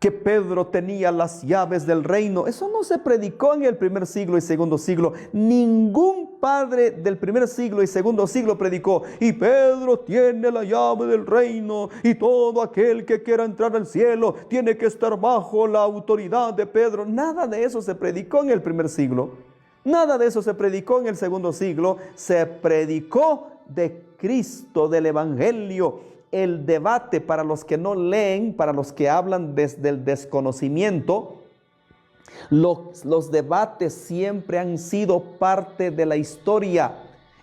que Pedro tenía las llaves del reino. Eso no se predicó en el primer siglo y segundo siglo. Ningún padre del primer siglo y segundo siglo predicó: y Pedro tiene la llave del reino, y todo aquel que quiera entrar al cielo tiene que estar bajo la autoridad de Pedro. Nada de eso se predicó en el primer siglo. Nada de eso se predicó en el segundo siglo. Se predicó de Cristo, del Evangelio. El debate, para los que no leen, para los que hablan desde el desconocimiento, los debates siempre han sido parte de la historia.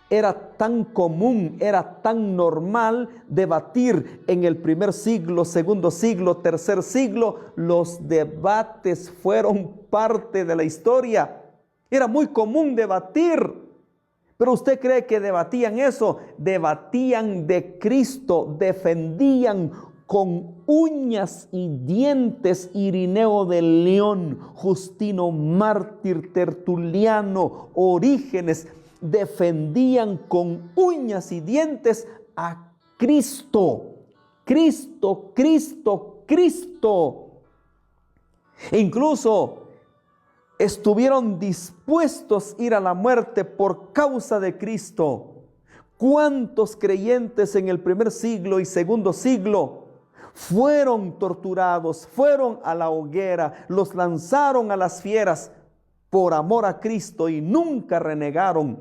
Era tan común, era tan normal debatir en el primer siglo, segundo siglo, tercer siglo. Los debates fueron parte de la historia. Era muy común debatir. Pero usted cree que debatían eso. Debatían de Cristo, defendían con uñas y dientes Irineo de León, Justino Mártir, Tertuliano, Orígenes. Defendían con uñas y dientes a Cristo. Cristo, Cristo, Cristo. E incluso estuvieron dispuestos a ir a la muerte por causa de Cristo. ¿Cuántos creyentes en el primer siglo y segundo siglo fueron torturados, fueron a la hoguera, los lanzaron a las fieras por amor a Cristo y nunca renegaron?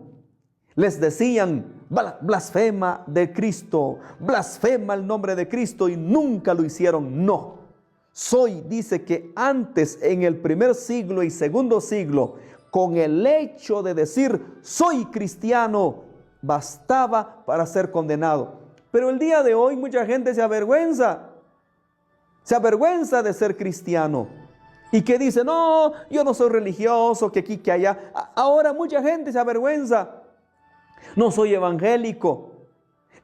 Les decían: blasfema de Cristo, blasfema el nombre de Cristo, y nunca lo hicieron. No. Dice que antes, en el primer siglo y segundo siglo, con el hecho de decir soy cristiano, bastaba para ser condenado. Pero el día de hoy mucha gente se avergüenza de ser cristiano. Y que dice: no, yo no soy religioso, que aquí, que allá. Ahora mucha gente se avergüenza. No soy evangélico.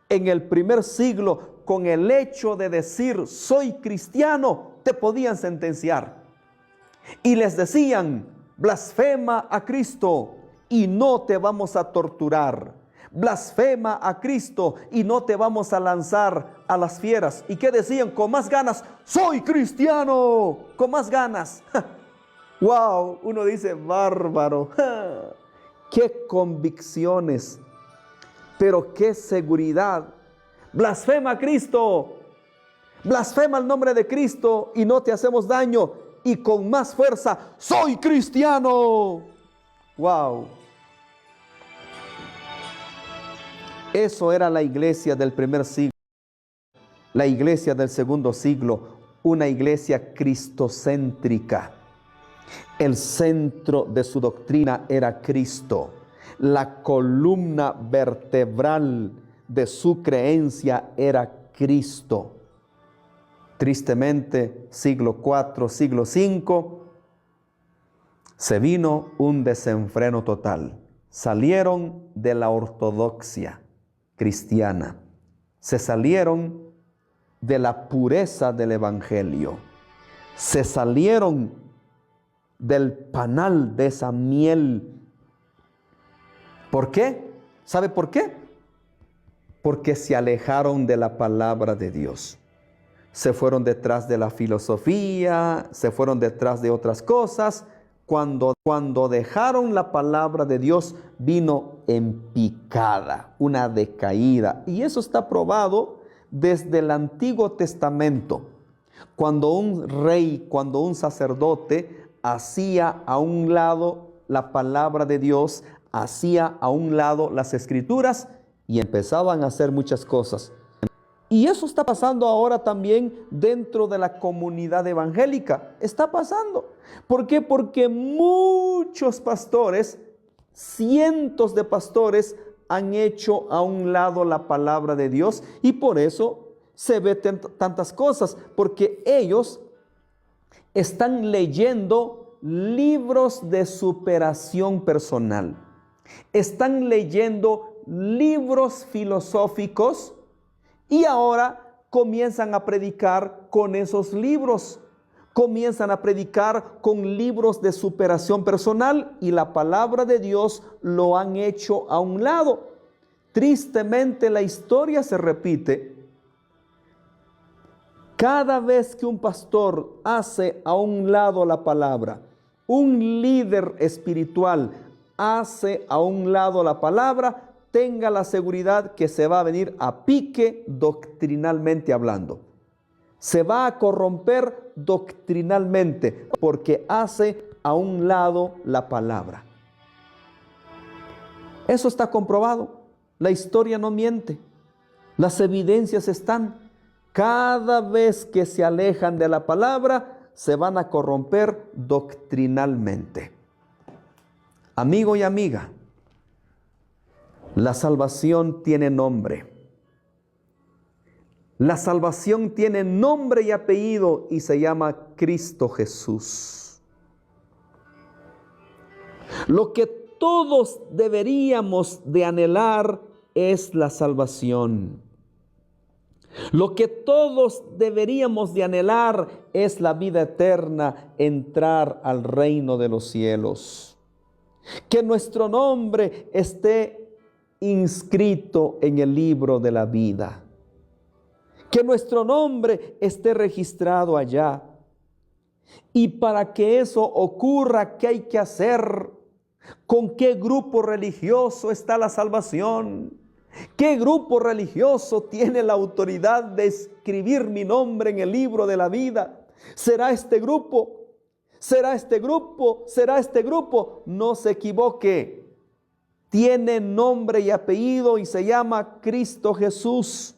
En el primer siglo, con el hecho de decir soy cristiano, te podían sentenciar. Y les decían: blasfema a Cristo y no te vamos a torturar. Blasfema a Cristo y no te vamos a lanzar a las fieras. ¿Y qué decían? Con más ganas: soy cristiano, con más ganas. Wow, uno dice: bárbaro. Qué convicciones, pero qué seguridad. Blasfema a Cristo, blasfema el nombre de Cristo y no te hacemos daño. Y con más fuerza: soy cristiano. Wow. Eso era la iglesia del primer siglo. La iglesia del segundo siglo, una iglesia cristocéntrica. El centro de su doctrina era Cristo. La columna vertebral de su creencia era Cristo. Tristemente, siglo IV, siglo V, se vino un desenfreno total. Salieron de la ortodoxia cristiana. Se salieron de la pureza del evangelio. Se salieron del panal de esa miel. ¿Por qué? ¿Sabe por qué? Porque se alejaron de la palabra de Dios. Se fueron detrás de la filosofía, se fueron detrás de otras cosas. Cuando dejaron la palabra de Dios, vino en picada, una decaída. Y eso está probado desde el Antiguo Testamento. Cuando un rey, cuando un sacerdote hacía a un lado la palabra de Dios, hacía a un lado las escrituras y empezaban a hacer muchas cosas. Y eso está pasando ahora también dentro de la comunidad evangélica. Está pasando. ¿Por qué? Porque muchos pastores, cientos de pastores, han hecho a un lado la palabra de Dios, y por eso se ve tantas cosas, porque ellos están leyendo libros de superación personal. Están leyendo libros filosóficos y ahora comienzan a predicar con esos libros. Comienzan a predicar con libros de superación personal y la palabra de Dios lo han hecho a un lado. Tristemente la historia se repite. Cada vez que un pastor hace a un lado la palabra, un líder espiritual hace a un lado la palabra, tenga la seguridad que se va a venir a pique doctrinalmente hablando. Se va a corromper doctrinalmente porque hace a un lado la palabra. Eso está comprobado. La historia no miente. Las evidencias están. Cada vez que se alejan de la palabra, se van a corromper doctrinalmente. Amigo y amiga, la salvación tiene nombre. La salvación tiene nombre y apellido y se llama Cristo Jesús. Lo que todos deberíamos de anhelar es la salvación. Lo que todos deberíamos de anhelar es la vida eterna, entrar al reino de los cielos. Que nuestro nombre esté inscrito en el libro de la vida. Que nuestro nombre esté registrado allá. Y para que eso ocurra, ¿qué hay que hacer? ¿Con qué grupo religioso está la salvación? ¿Qué grupo religioso tiene la autoridad de escribir mi nombre en el libro de la vida? ¿Será este grupo? ¿Será este grupo? ¿Será este grupo? No se equivoque. Tiene nombre y apellido y se llama Cristo Jesús.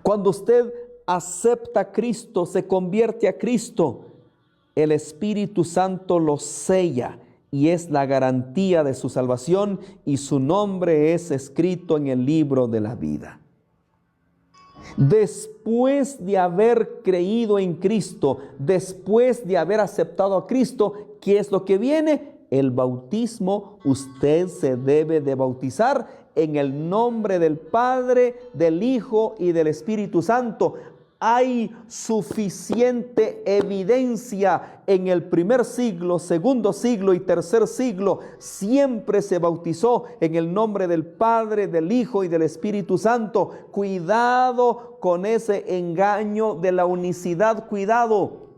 Cuando usted acepta a Cristo, se convierte a Cristo, el Espíritu Santo lo sella y es la garantía de su salvación y su nombre es escrito en el libro de la vida. Después de haber creído en Cristo, después de haber aceptado a Cristo, ¿qué es lo que viene? El bautismo. Usted se debe de bautizar en el nombre del Padre, del Hijo y del Espíritu Santo. Hay suficiente evidencia en el primer siglo, segundo siglo y tercer siglo. Siempre se bautizó en el nombre del Padre, del Hijo y del Espíritu Santo. Cuidado con ese engaño de la unicidad, cuidado.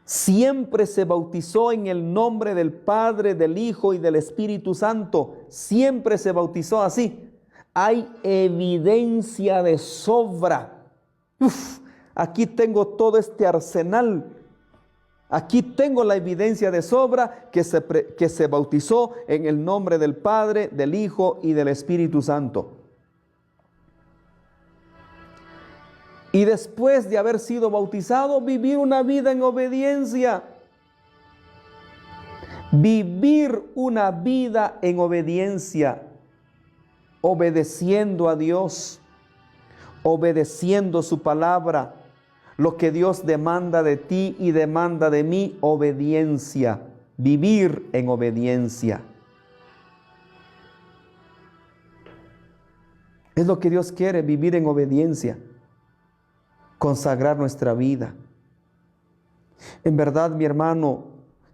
Siempre se bautizó en el nombre del Padre, del Hijo y del Espíritu Santo. Siempre se bautizó así. Hay evidencia de sobra. Aquí tengo todo este arsenal. Aquí tengo la evidencia de sobra que se bautizó en el nombre del Padre, del Hijo y del Espíritu Santo. Y después de haber sido bautizado, vivir una vida en obediencia. Vivir una vida en obediencia, obedeciendo a Dios, obedeciendo su palabra, lo que Dios demanda de ti y demanda de mí, obediencia, vivir en obediencia. Es lo que Dios quiere, vivir en obediencia. Consagrar nuestra vida. En verdad, mi hermano,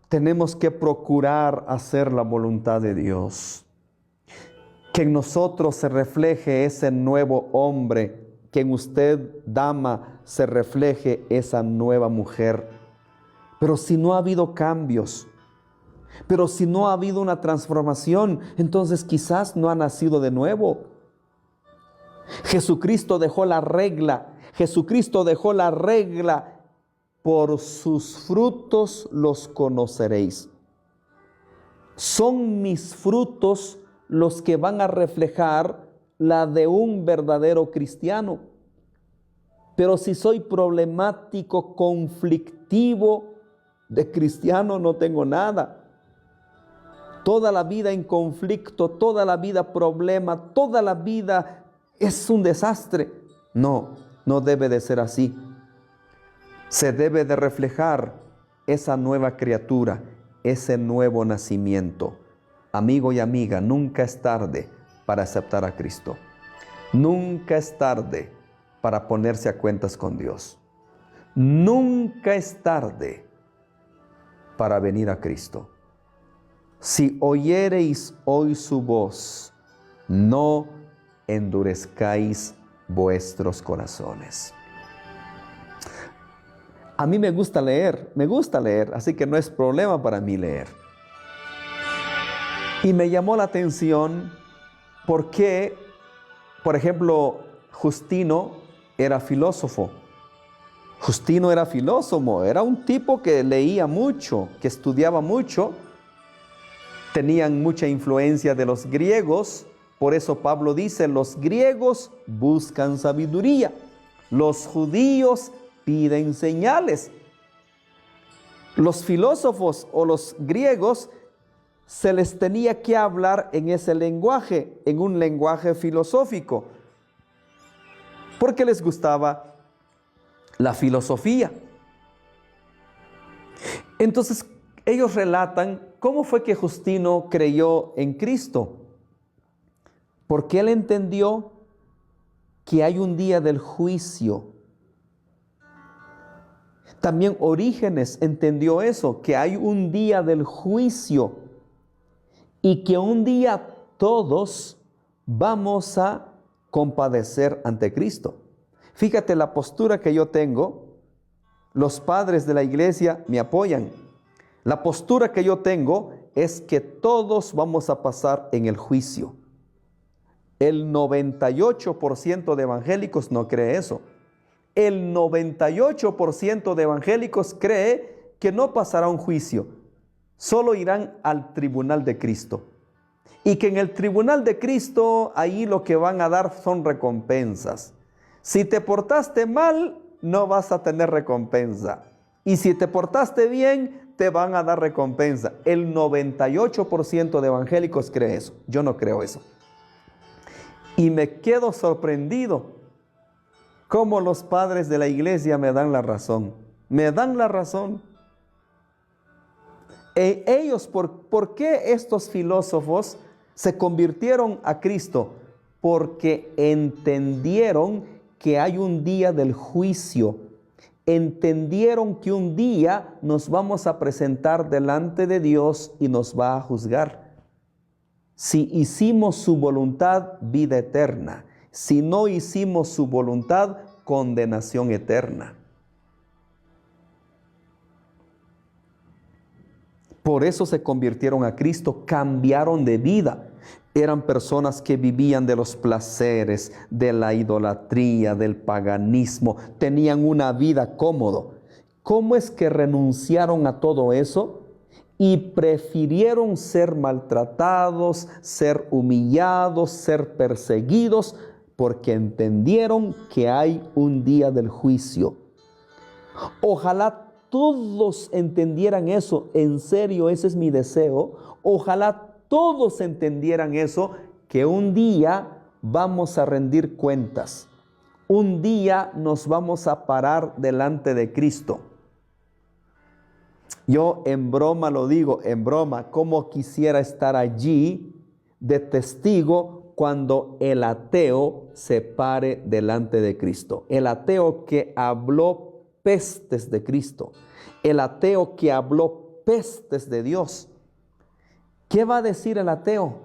tenemos que procurar hacer la voluntad de Dios. Que en nosotros se refleje ese nuevo hombre, que en usted, dama, se refleje esa nueva mujer. Pero si no ha habido cambios, pero si no ha habido una transformación, entonces quizás no ha nacido de nuevo. Jesucristo dejó la regla. Jesucristo dejó la regla: por sus frutos los conoceréis. Son mis frutos los que van a reflejar la de un verdadero cristiano. Pero si soy problemático, conflictivo, de cristiano no tengo nada. Toda la vida en conflicto, toda la vida problema, toda la vida es un desastre. No debe de ser así. Se debe de reflejar esa nueva criatura, ese nuevo nacimiento. Amigo y amiga, nunca es tarde para aceptar a Cristo. Nunca es tarde para ponerse a cuentas con Dios. Nunca es tarde para venir a Cristo. Si oyereis hoy su voz, no endurezcáis vuestros corazones. A mí me gusta leer, así que no es problema para mí leer. Y me llamó la atención porque, por ejemplo, Justino era filósofo. Justino era filósofo, era un tipo que leía mucho, que estudiaba mucho. Tenían mucha influencia de los griegos. Por eso Pablo dice, los griegos buscan sabiduría, los judíos piden señales. Los filósofos o los griegos se les tenía que hablar en ese lenguaje, en un lenguaje filosófico, porque les gustaba la filosofía. Entonces, ellos relatan cómo fue que Justino creyó en Cristo, porque él entendió que hay un día del juicio. También Orígenes entendió eso, que hay un día del juicio y que un día todos vamos a compadecer ante Cristo. Fíjate la postura que yo tengo, los padres de la iglesia me apoyan. La postura que yo tengo es que todos vamos a pasar en el juicio. El 98% de evangélicos no cree eso. El 98% de evangélicos cree que no pasará un juicio, solo irán al tribunal de Cristo. Y que en el tribunal de Cristo, ahí lo que van a dar son recompensas. Si te portaste mal, no vas a tener recompensa. Y si te portaste bien, te van a dar recompensa. El 98% de evangélicos cree eso. Yo no creo eso. Y me quedo sorprendido cómo los padres de la iglesia me dan la razón. Me dan la razón. Ellos, ¿por qué estos filósofos se convirtieron a Cristo? Porque entendieron que hay un día del juicio. Entendieron que un día nos vamos a presentar delante de Dios y nos va a juzgar. Si hicimos su voluntad, vida eterna. Si no hicimos su voluntad, condenación eterna. Por eso se convirtieron a Cristo, cambiaron de vida. Eran personas que vivían de los placeres, de la idolatría, del paganismo. Tenían una vida cómoda. ¿Cómo es que renunciaron a todo eso? Y prefirieron ser maltratados, ser humillados, ser perseguidos, porque entendieron que hay un día del juicio. Ojalá todos entendieran eso, en serio, ese es mi deseo. Ojalá todos entendieran eso, que un día vamos a rendir cuentas. Un día nos vamos a parar delante de Cristo. Yo en broma lo digo, en broma, cómo quisiera estar allí de testigo cuando el ateo se pare delante de Cristo. El ateo que habló pestes de Cristo. El ateo que habló pestes de Dios. ¿Qué va a decir el ateo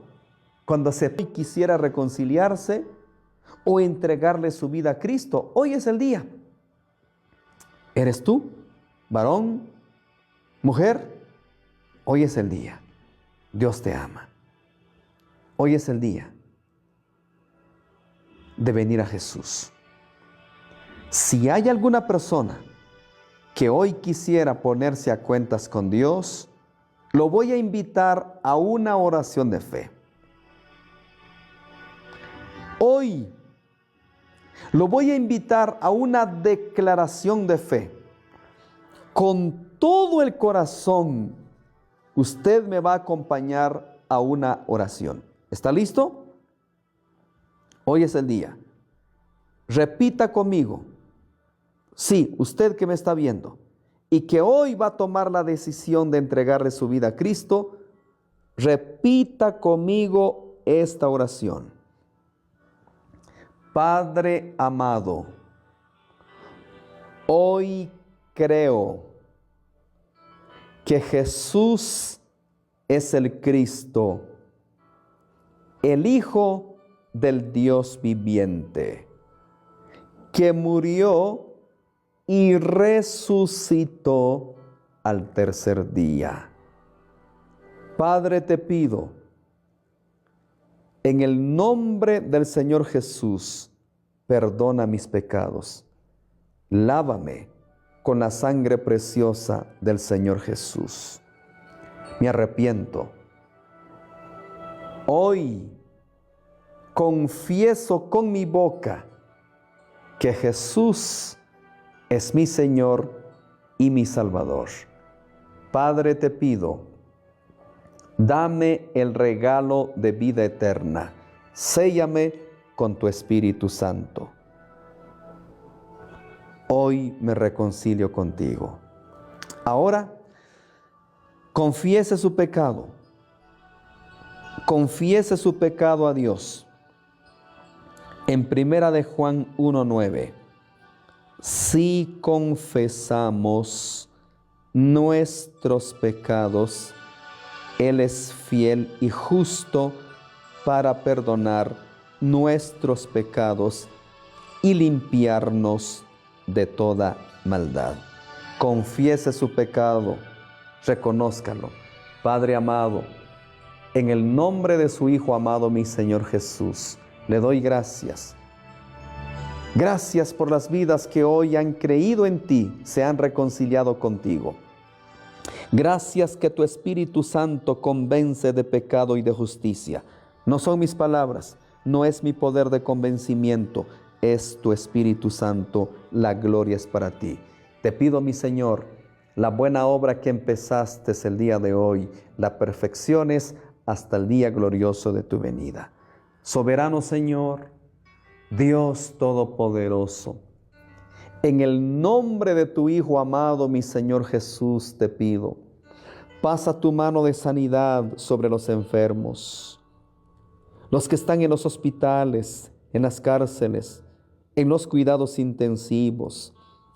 cuando se quisiera reconciliarse o entregarle su vida a Cristo? Hoy es el día. ¿Eres tú, varón, mujer? Hoy es el día. Dios te ama. Hoy es el día de venir a Jesús. Si hay alguna persona que hoy quisiera ponerse a cuentas con Dios, lo voy a invitar a una oración de fe. Hoy lo voy a invitar a una declaración de fe. Con todo el corazón, usted me va a acompañar a una oración. ¿Está listo? Hoy es el día. Repita conmigo. Sí, usted que me está viendo y que hoy va a tomar la decisión de entregarle su vida a Cristo, repita conmigo esta oración. Padre amado, hoy creo que Jesús es el Cristo, el Hijo del Dios viviente. que murió y resucitó al tercer día. Padre, te pido, en el nombre del Señor Jesús, perdona mis pecados. Lávame con la sangre preciosa del Señor Jesús. Me arrepiento. Hoy confieso con mi boca que Jesús es mi Señor y mi Salvador. Padre, te pido, dame el regalo de vida eterna. Séllame con tu Espíritu Santo. Hoy me reconcilio contigo. Ahora, confiese su pecado. Confiese su pecado a Dios. En 1 de Juan 1:9, si confesamos nuestros pecados, Él es fiel y justo para perdonar nuestros pecados y limpiarnos de toda maldad. Confiese su pecado, reconózcalo. Padre amado, en el nombre de su Hijo amado, mi Señor Jesús, le doy gracias. Gracias por las vidas que hoy han creído en ti, se han reconciliado contigo. Gracias que tu Espíritu Santo convence de pecado y de justicia. No son mis palabras, no es mi poder de convencimiento, es tu Espíritu Santo, la gloria es para ti. Te pido, mi Señor, la buena obra que empezaste el día de hoy, la perfecciones hasta el día glorioso de tu venida. Soberano Señor, Dios Todopoderoso, en el nombre de tu Hijo amado, mi Señor Jesús, te pido, pasa tu mano de sanidad sobre los enfermos, los que están en los hospitales, en las cárceles, en los cuidados intensivos,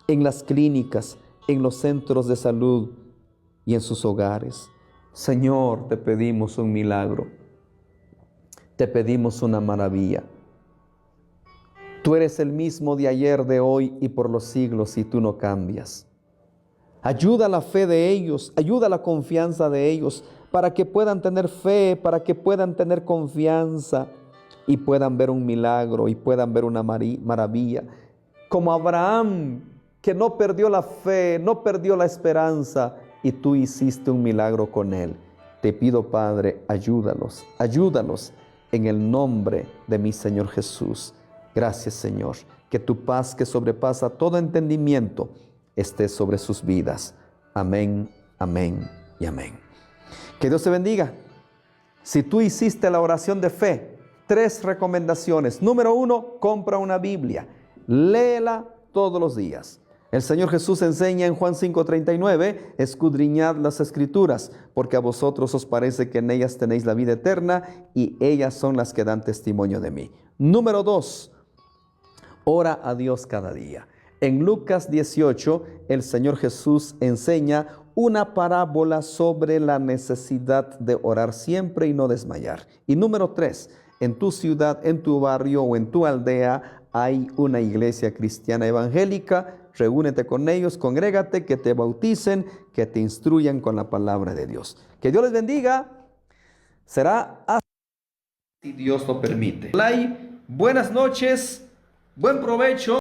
en las clínicas, en los centros de salud y en sus hogares. Señor, te pedimos un milagro, te pedimos una maravilla. Tú eres el mismo de ayer, de hoy y por los siglos, y tú no cambias. Ayuda la fe de ellos, ayuda la confianza de ellos, para que puedan tener fe, para que puedan tener confianza y puedan ver un milagro y puedan ver una maravilla. Como Abraham, que no perdió la fe, no perdió la esperanza, y tú hiciste un milagro con él. Te pido, Padre, ayúdalos, ayúdalos en el nombre de mi Señor Jesús. Gracias, Señor, que tu paz que sobrepasa todo entendimiento esté sobre sus vidas. Amén, amén y amén. Que Dios te bendiga. Si tú hiciste la oración de fe, 3 recomendaciones. Número 1, compra una Biblia. Léela todos los días. El Señor Jesús enseña en Juan 5:39, escudriñad las Escrituras, porque a vosotros os parece que en ellas tenéis la vida eterna, y ellas son las que dan testimonio de mí. Número 2, ora a Dios cada día. En Lucas 18, el Señor Jesús enseña una parábola sobre la necesidad de orar siempre y no desmayar. Y número 3, en tu ciudad, en tu barrio o en tu aldea hay una iglesia cristiana evangélica. Reúnete con ellos, congrégate, que te bauticen, que te instruyan con la palabra de Dios. Que Dios les bendiga. Será hasta si Dios lo permite. Buenas noches, buen provecho.